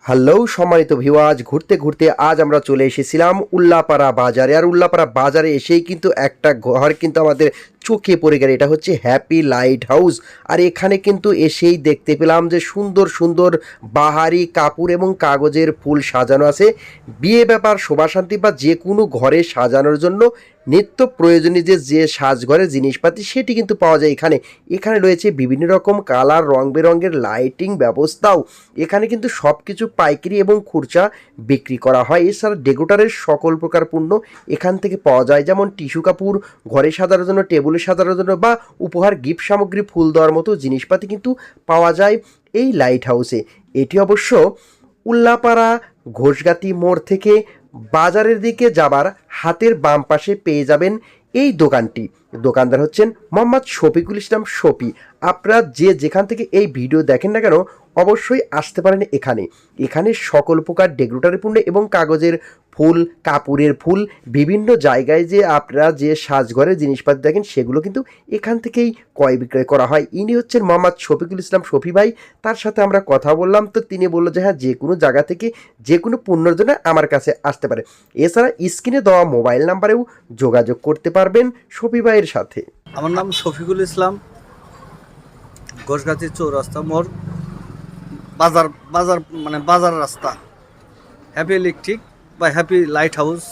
Hello সম্মানিত viewers, ঘুরতে ঘুরতে আজ আমরা চলে এসেছিলাম উল্লাপাড়া বাজারে। আর উল্লাপাড়া বাজারে এসেই কিন্তু একটা ঘর কিন্তু আমাদের চোখে পড়ে গেল, এটা হচ্ছে হ্যাপি লাইট হাউস। আর এখানে কিন্তু এসেই দেখতে পেলাম যে সুন্দর সুন্দর বাহারি কাপড় এবং কাগজের ফুল সাজানো আছে। বিয়ে ব্যাপার, শোভাশান্তি বা যে কোনো ঘরে সাজানোর জন্য নিত্য প্রয়োজনীয় যে সাজঘরের জিনিসপাতি সেটি কিন্তু পাওয়া যায় এখানে। এখানে রয়েছে বিভিন্ন রকম কালার, রং বেরঙের লাইটিং ব্যবস্থাও। এখানে কিন্তু সব কিছু পাইকারি এবং খুচরা বিক্রি করা হয়। এছাড়া ডেকোরেটরের সকল প্রকার পণ্য এখান থেকে পাওয়া যায়, যেমন টিস্যু কাপড়, ঘরে সাজানোর জন্য, টেবিলে সাজানোর জন্য বা উপহার গিফট সামগ্রী, ফুল দেওয়ার মতো জিনিসপাতি কিন্তু পাওয়া যায় এই লাইট হাউসে। এটি অবশ্য উল্লাপাড়া ঘোষগাতি মোড় থেকে বাজারের দিকে যাবার হাতের বাম পাশে পেয়ে যাবেন এই দোকানটি। দোকানদার হচ্ছেন মোহাম্মদ শফিকুল ইসলাম শফি। আপনারা যে যেখান থেকে এই ভিডিও দেখেন না কেন অবশ্যই আসতে পারেন এখানে। এখানে সকল প্রকার ডেকোরেটরের পণ্য এবং কাগজের ফুল, কাপড়ের ফুল, বিভিন্ন জায়গায় যে আপনারা যে সাজঘরের জিনিসপাতি দেখেন সেগুলো কিন্তু এখান থেকেই ক্রয় বিক্রয় করা হয়। ইনি হচ্ছেন মোহাম্মদ শফিকুল ইসলাম শফি ভাই। তার সাথে আমরা কথা বললাম, তো তিনি বললো যে হ্যাঁ, যে কোনো জায়গা থেকে যে কোনো পণ্যের জন্য আমার কাছে আসতে পারে। এছাড়া স্ক্রিনে দেওয়া মোবাইল নাম্বারেও যোগাযোগ করতে পারবেন শফি ভাইয়ের সাথে। আমার নাম শফিকুল ইসলাম, ঘোষগাছি চৌরাস্তা মোড়, বাজার বাজার মানে বাজার রাস্তা, হ্যাপি ইলেকট্রিক বা হ্যাপি লাইট হাউস।